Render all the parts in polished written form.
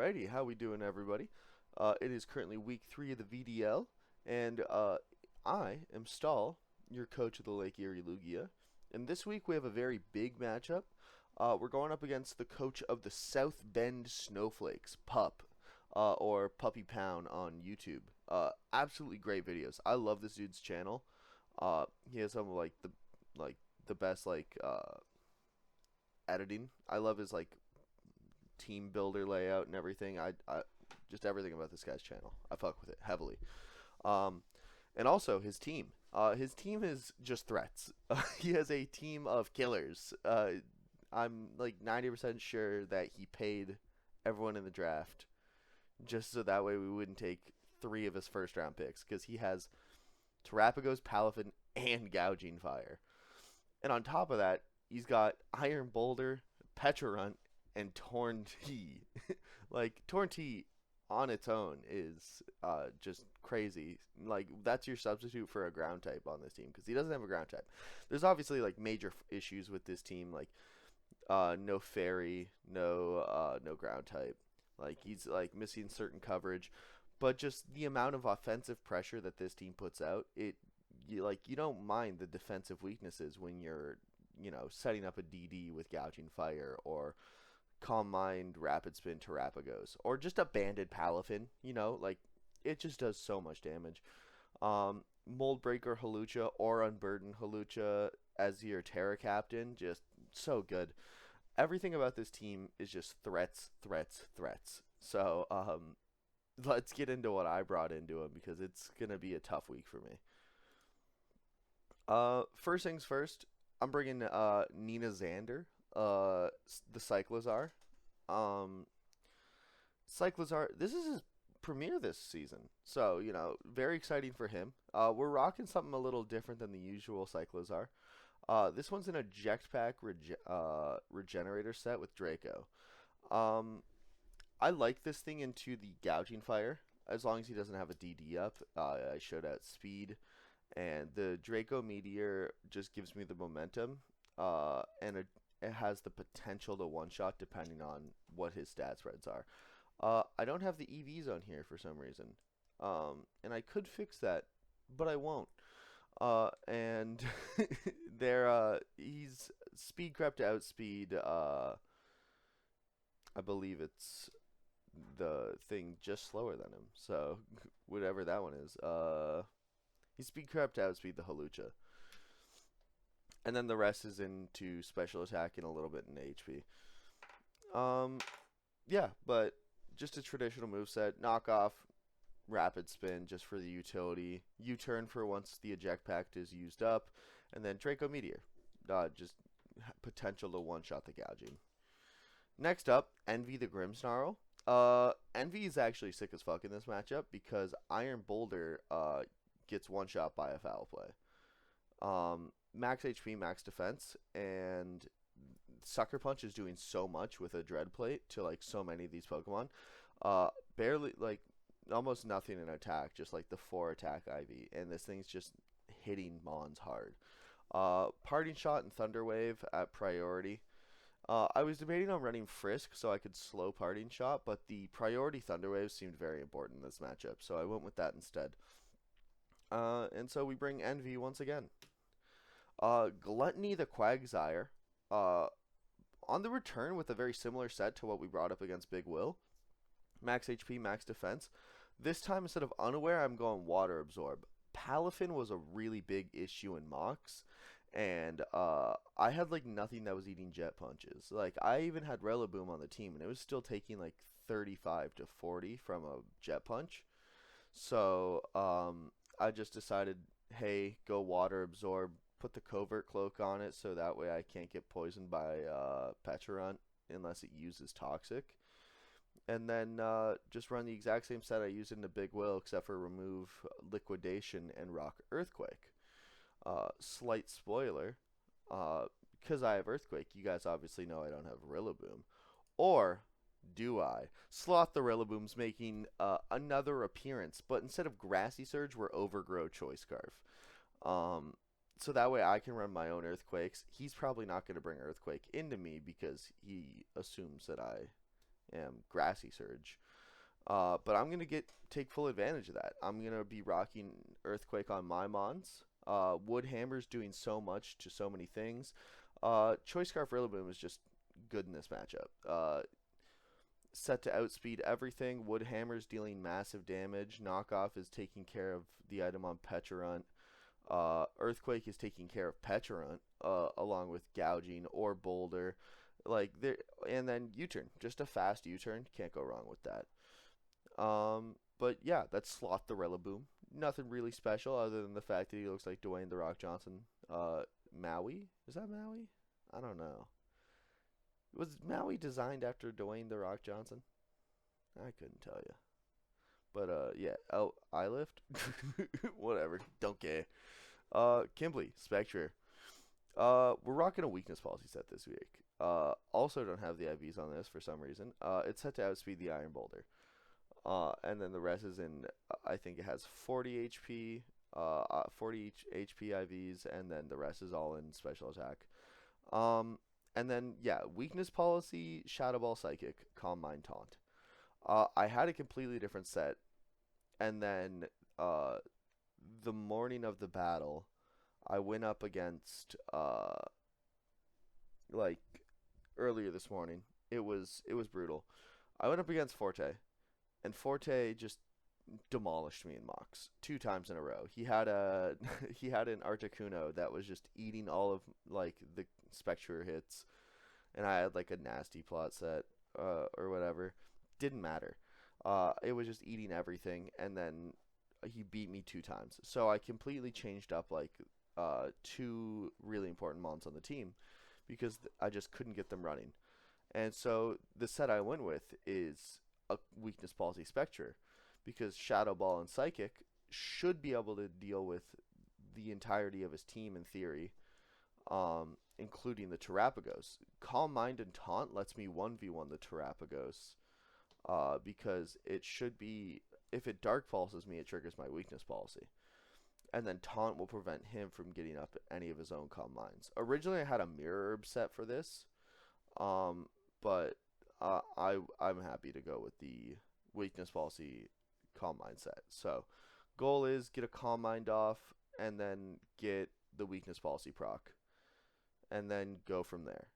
Alrighty, how we doing, everybody? It is currently week 3 of the VDL, and I am Stal, your coach of the Lake Erie Lugia. And this week we have a very big matchup. We're going up against the coach of the South Bend Snowflakes, Pup, or Puppy Pound on YouTube. Absolutely great videos. I love this dude's channel. He has some of like the best editing. I love his team builder layout and everything. I just everything about this guy's channel. I fuck with it heavily. Um, and also his team. His team is just threats. He has a team of killers. I'm like 90% sure that he paid everyone in the draft just so that way we wouldn't take 3 of his first round picks because he has Terrapagos, Palafin, and Gouging Fire. And on top of that, he's got Iron Boulder, Petrarunt, and Torn T. Like Torn T on its own is just crazy. Like that's your substitute for a ground type on this team because he doesn't have a ground type. There's obviously like major issues with this team, like no fairy, no ground type. Like he's like missing certain coverage, but just the amount of offensive pressure that this team puts out, you don't mind the defensive weaknesses when you're setting up a DD with Gouging Fire or Calm Mind, Rapid Spin, Terrapagos, or just a Banded Palafin. Like it just does so much damage. Mold Breaker Halucha or Unburden Halucha as your Terra Captain, just so good. Everything about this team is just threats, threats, threats. So let's get into what I brought into him because it's gonna be a tough week for me. First things first, I'm bringing Nina Xander, the Cyclozar. Um, Cyclozar, this is his premiere this season, so very exciting for him. We're rocking something a little different than the usual Cyclozar. This one's an eject pack regenerator set with Draco. Um, I like this thing into the Gouging Fire as long as he doesn't have a DD up. I showed out speed, and the Draco Meteor just gives me the momentum, it has the potential to one-shot depending on what his stat spreads are. I don't have the EVs on here for some reason, and I could fix that, but I won't. And he's speed crept to outspeed. I believe it's the thing just slower than him. So whatever that one is. He's speed crept to outspeed the Halucha. And then the rest is into special attack and a little bit in HP. Yeah, but just a traditional moveset. Knock off, rapid spin just for the utility. U-turn for once the eject pact is used up. And then Draco Meteor. Just potential to one-shot the gouging. Next up, Envy the Grimmsnarl. Envy is actually sick as fuck in this matchup because Iron Boulder gets one-shot by a foul play. Max HP, max defense, and Sucker Punch is doing so much with a Dread Plate to like so many of these Pokemon. Barely, like almost nothing in attack, just like the 4 attack IV, and this thing's just hitting Mons hard. Parting Shot and Thunder Wave at priority. I was debating on running Frisk so I could slow Parting Shot, but the priority Thunder Wave seemed very important in this matchup, so I went with that instead. And so we bring Envy once again. Gluttony the Quagsire. On the return with a very similar set to what we brought up against Big Will. Max HP, max defense. This time, instead of Unaware, I'm going Water Absorb. Palafin was a really big issue in Mox, and I had like nothing that was eating Jet Punches. Like I even had Rillaboom on the team, and it was still taking like 35 to 40 from a Jet Punch. So I just decided, hey, go Water Absorb. Put the Covert Cloak on it so that way I can't get poisoned by Petrarunt unless it uses Toxic. And then just run the exact same set I used in the Big Will except for remove Liquidation and Rock Earthquake. Slight spoiler, because I have Earthquake, you guys obviously know I don't have Rillaboom. Or do I? Sloth the Rillaboom's making another appearance, but instead of Grassy Surge, we're Overgrow Choice Scarf. So that way I can run my own Earthquakes. He's probably not going to bring Earthquake into me because he assumes that I Grassy Surge. But I'm gonna take full advantage of that. I'm gonna be rocking Earthquake on my mons. Wood Hammer's doing so much to so many things. Choice Scarf Rillaboom is just good in this matchup. Set to outspeed everything. Wood Hammer's dealing massive damage. Knockoff is taking care of the item on Pecharunt. Earthquake is taking care of Pecharunt, along with gouging or Boulder. And then U-turn, just a fast U-turn, can't go wrong with that. But yeah, that's Sloth the Rillaboom. Nothing really special other than the fact that he looks like Dwayne the Rock Johnson. Maui, is that Maui? I don't know. Was Maui designed after Dwayne the Rock Johnson? I couldn't tell you. But yeah. Oh, I lift. Whatever. Don't care. Kimberly, Spectre. We're rocking a weakness policy set this week. Also don't have the IVs on this for some reason. It's set to outspeed the Iron Boulder. And then the rest is in, I think it has 40 HP, 40 HP IVs, and then the rest is all in special attack. And then, yeah, weakness policy, Shadow Ball Psychic, Calm Mind Taunt. I had a completely different set, and then the morning of the battle, I went up against, like, earlier this morning. It was brutal. I went up against Forte, and Forte just demolished me in mocks 2 times in a row. He had he had an Articuno that was just eating all of like the Spectre hits, and I had like a nasty plot set or whatever. Didn't matter. It was just eating everything, and then he beat me 2 times. So I completely changed up like 2 really important mons on the team because I just couldn't get them running. And so the set I went with is a weakness policy Spectre, because Shadow Ball and Psychic should be able to deal with the entirety of his team in theory, including the Terrapagos. Calm Mind and Taunt lets me 1v1 the Terrapagos, because it should be, if it Dark Pulses me, it triggers my weakness policy. And then Taunt will prevent him from getting up any of his own Calm Minds. Originally I had a Mirror Herb set for this, but I'm happy to go with the weakness policy Calm Mind set. So goal is get a Calm Mind off and then get the weakness policy proc, and then go from there.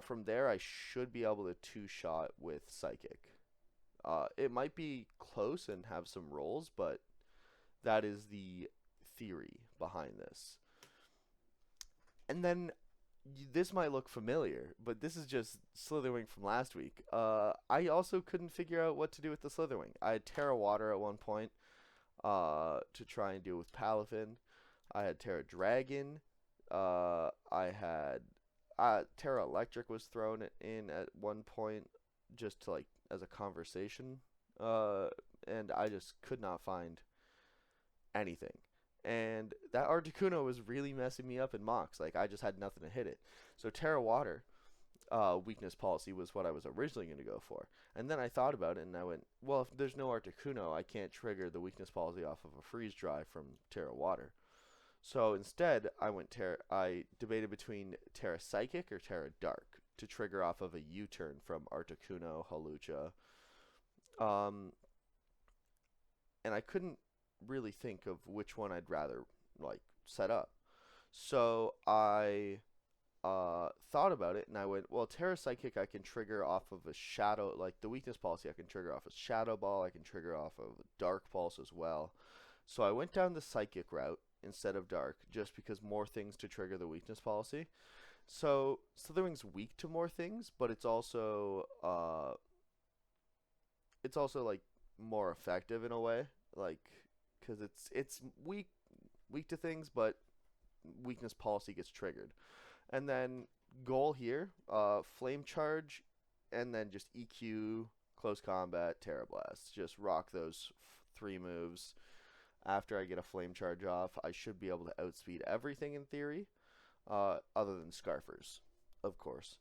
From there I should be able to 2-shot with Psychic. It might be close and have some rolls, but that is the theory behind this. And then this might look familiar, but this is just Slitherwing from last week. I also couldn't figure out what to do with the Slitherwing. I had Terra Water at one point to try and deal with Palafin. I had Terra Dragon. I had Terra Electric was thrown in at one point just to like as a conversation, and I just could not find anything. And that Articuno was really messing me up in mocks. Like, I just had nothing to hit it. So Terra Water weakness policy was what I was originally going to go for. And then I thought about it, and I went, well, if there's no Articuno, I can't trigger the weakness policy off of a Freeze Dry from Terra Water. So instead, I debated between Terra Psychic or Terra Dark to trigger off of a U-turn from Articuno, Hawlucha. And I couldn't really think of which one I'd rather like set up. So I thought about it, and I went, well, Terra Psychic I can trigger off of a Shadow, like the weakness policy I can trigger off a Shadow Ball, I can trigger off of a Dark Pulse as well. So I went down the Psychic route instead of Dark, just because more things to trigger the weakness policy. So Slitherwing's weak to more things, but it's also like more effective in a way, like because it's weak to things, but weakness policy gets triggered. And then goal here, Flame Charge, and then just EQ, Close Combat, Terra Blast. Just rock those 3 moves. After I get a Flame Charge off, I should be able to outspeed everything in theory, other than Scarfers, of course.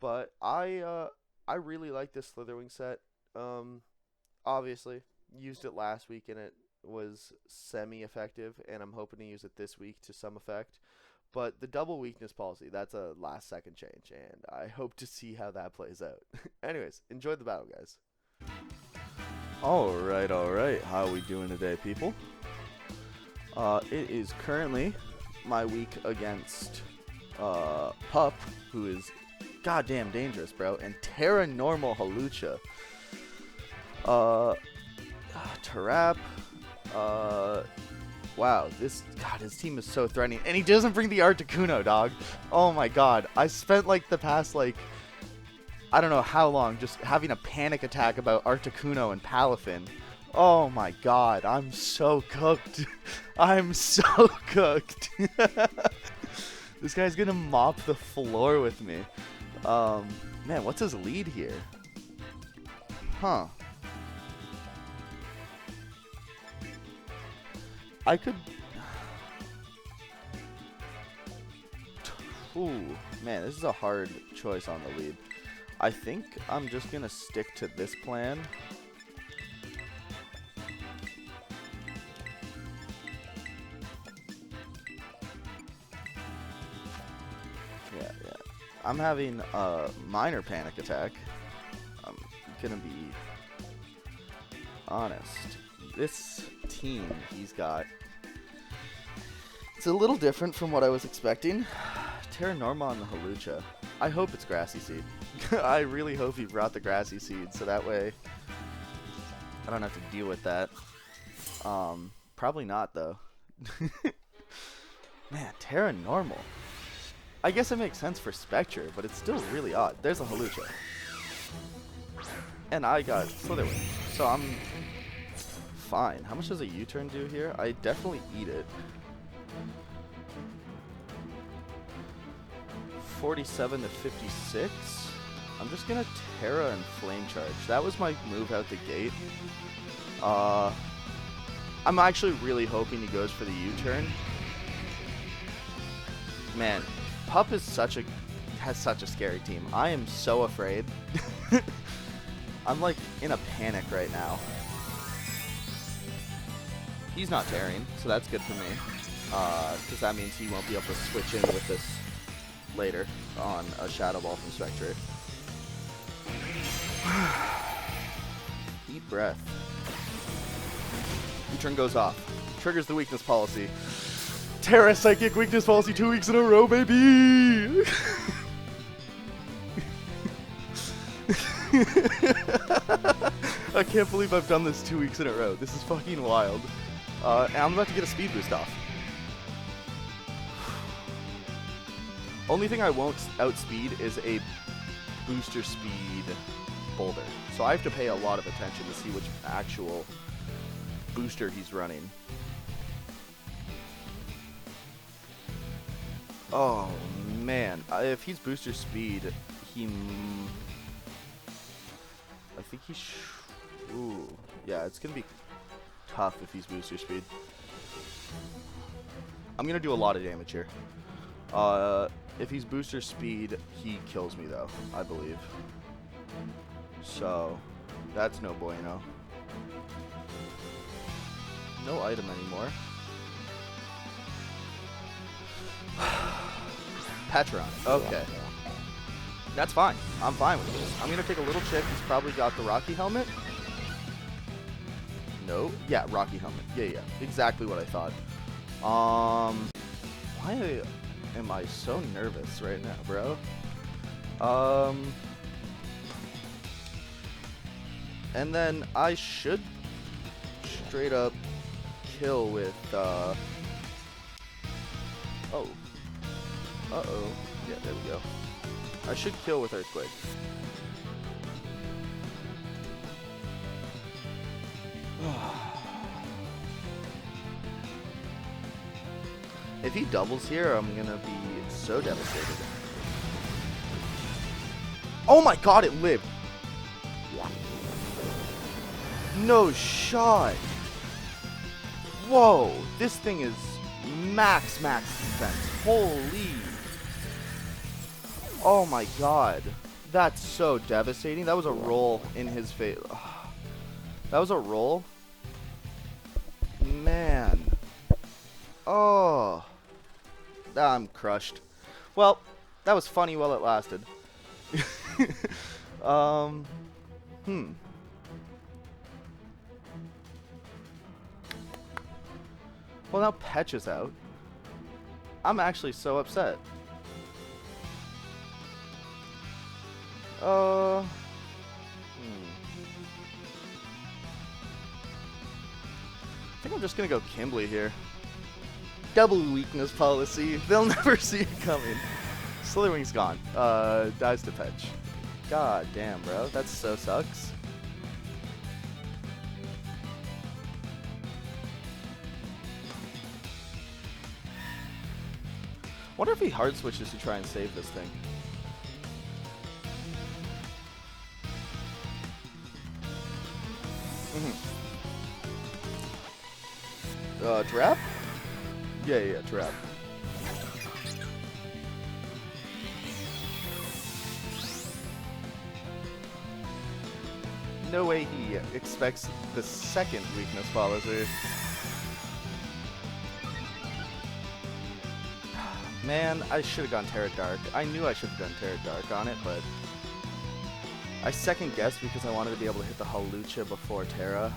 But I really like this Slitherwing set. Obviously, used it last week and it was semi-effective, and I'm hoping to use it this week to some effect. But the double weakness policy, that's a last second change, and I hope to see how that plays out. Anyways, enjoy the battle, guys. Alright, alright. How are we doing today, people? It is currently my week against Pup, who is goddamn dangerous, bro, and Terra Normal Halucha. Tarap. Wow, his team is so threatening, and he doesn't bring the Articuno, dog. Oh my god, I spent like the past I don't know how long just having a panic attack about Articuno and Palafin. Oh my god, I'm so cooked. I'm so cooked. This guy's gonna mop the floor with me. Man, what's his lead here? Huh. I could... Ooh, man, this is a hard choice on the lead. I think I'm just gonna stick to this plan. Yeah. I'm having a minor panic attack. I'm gonna be honest. This team he's got, it's a little different from what I was expecting. Terra Norma on the Halucha. I hope it's Grassy Seed. I really hope he brought the Grassy Seed, so that way I don't have to deal with that. Probably not, though. Man, Terra Normal. I guess it makes sense for Spectre, but it's still really odd. There's a Halucha. And I got Slitherwing, so I'm fine. How much does a U-turn do here? I definitely eat it. 47 to 56. I'm just gonna Terra and Flame Charge. That was my move out the gate. I'm actually really hoping he goes for the U-turn. Man, Pup is has such a scary team. I am so afraid. I'm like in a panic right now. He's not tearing, so that's good for me. Because that means he won't be able to switch in with this later on a Shadow Ball from Spectre. Deep breath. U-turn goes off. Triggers the weakness policy. Terra Psychic weakness policy 2 weeks in a row, baby! I can't believe I've done this 2 weeks in a row. This is fucking wild. And I'm about to get a speed boost off. Only thing I won't outspeed is a booster speed boulder. So I have to pay a lot of attention to see which actual booster he's running. Oh man, if he's booster speed, I think ooh, yeah, it's gonna be tough if he's booster speed. I'm gonna do a lot of damage here. If he's booster speed, he kills me though, I believe. So, that's no bueno. No item anymore. Patron. Okay. That's fine. I'm fine with this. I'm going to take a little chip. He's probably got the Rocky helmet. No. Yeah, Rocky helmet. Yeah. Exactly what I thought. Why am I so nervous right now, bro? And then I should straight up kill with, oh. Uh-oh. Yeah, there we go. I should kill with Earthquake. If he doubles here, I'm gonna be so devastated. Oh my god, it lived! No shot! Whoa! This thing is max defense. Holy! Oh my god. That's so devastating. That was a roll in his face. That was a roll? Man. Oh. I'm crushed. Well, that was funny while it lasted. um, Well, now Petch is out. I'm actually so upset. I think I'm just gonna go Kimberly here. Double weakness policy. They'll never see it coming. Slitherwing's gone. Dies to Petch. God damn, bro. That so sucks. Wonder if he hard switches to try and save this thing. Trap? Yeah, trap. No way he expects the second weakness policy. Man, I should have gone Terra Dark. I knew I should have done Terra Dark on it, but I second guessed because I wanted to be able to hit the Halucha before Terra.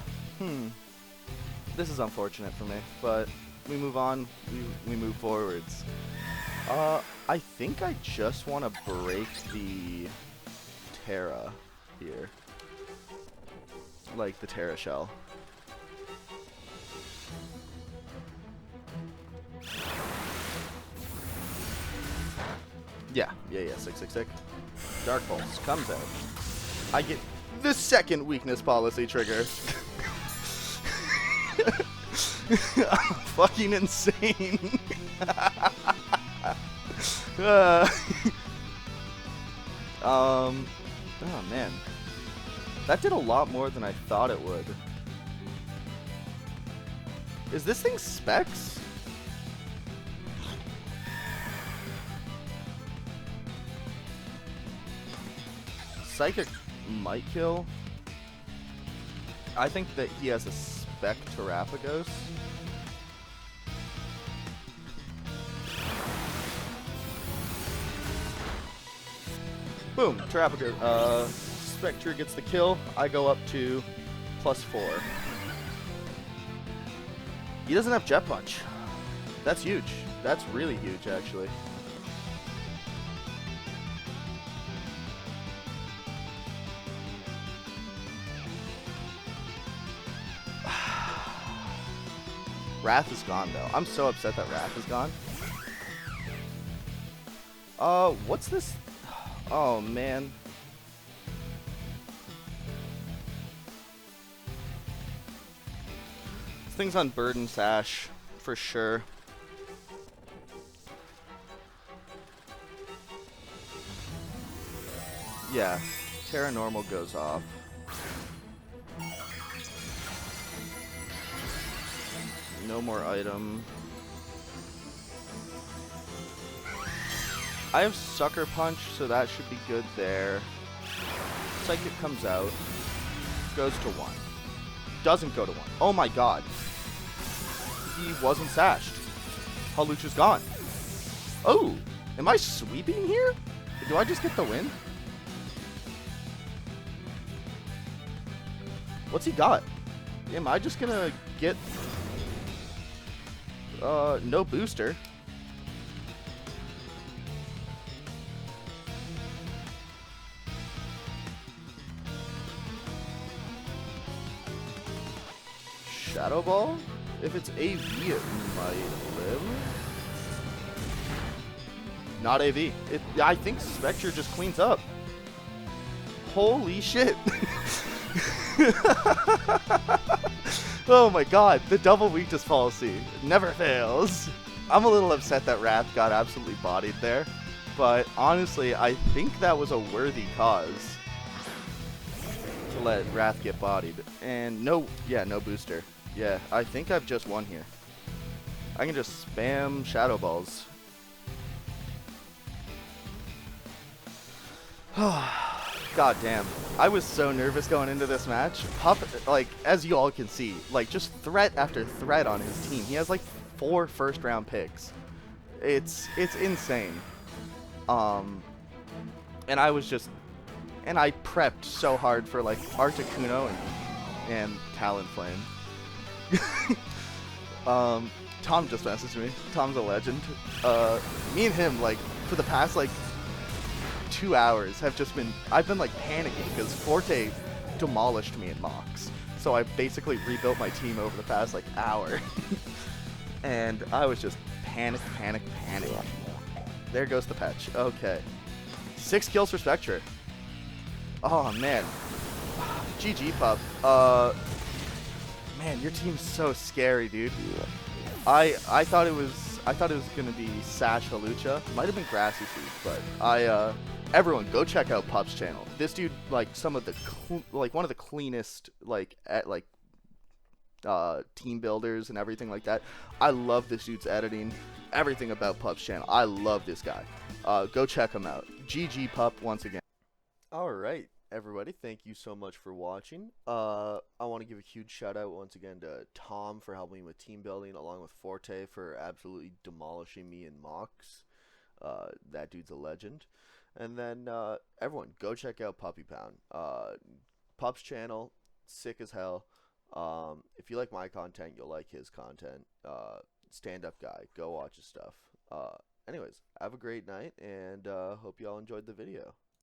This is unfortunate for me, but we move on. We move forwards. I think I just want to break the Terra here. Like the Terra shell. Yeah, 666. Dark Pulse comes out. I get the second weakness policy trigger. Fucking insane. Oh man. That did a lot more than I thought it would. Is this thing specs? Psychic might kill. I think that he has a spec Terapagos. Boom, Terapagos. Spectre gets the kill. I go up to +4. He doesn't have Jet Punch. That's huge. That's really huge, actually. Wrath is gone, though. I'm so upset that Wrath is gone. What's this? Oh, man. This thing's on Burden Sash, for sure. Yeah, Terra Normal goes off. No more item. I have Sucker Punch, so that should be good there. Psychic comes out. Goes to 1. Doesn't go to 1. Oh my god. He wasn't sashed. Halucha's gone. Oh! Am I sweeping here? Do I just get the win? What's he got? Am I just gonna get... no booster. Shadow Ball? If it's AV, it might live. Not AV. I think Spectre just cleans up. Holy shit. Oh my god, the double weakness policy never fails. I'm a little upset that Wrath got absolutely bodied there, but honestly, I think that was a worthy cause to let Wrath get bodied. And no booster. Yeah, I think I've just won here. I can just spam Shadow Balls. God damn. I was so nervous going into this match. Pup, like, as you all can see, like, just threat after threat on his team. He has, like, 4 first-round picks. It's insane. Um, and I prepped so hard for like Articuno and Talonflame. Tom just messaged me. Tom's a legend. Me and him, like, for the past, like, 2 hours I've been, like, panicking because Forte demolished me in mocks. So I basically rebuilt my team over the past, like, hour. And I was just panic. There goes the patch. Okay. 6 kills for Spectre. Oh, man. GG, pup. Man, your team's so scary, dude. I thought it was gonna be Sash Halucha. Might have been Grassy Seed, but everyone go check out Pup's channel. This dude, like, one of the cleanest, like, team builders and everything like that. I love this dude's editing, everything about Pup's channel. I love this guy. Go check him out. GG, Pup, once again. All right, everybody, thank you so much for watching. I want to give a huge shout out once again to Tom for helping me with team building, along with Forte for absolutely demolishing me in mocks. That dude's a legend. And then everyone, go check out Puppy Pound. Pup's channel, sick as hell. If you like my content, you'll like his content. Stand-up guy, go watch his stuff. Anyways, have a great night, and hope you all enjoyed the video.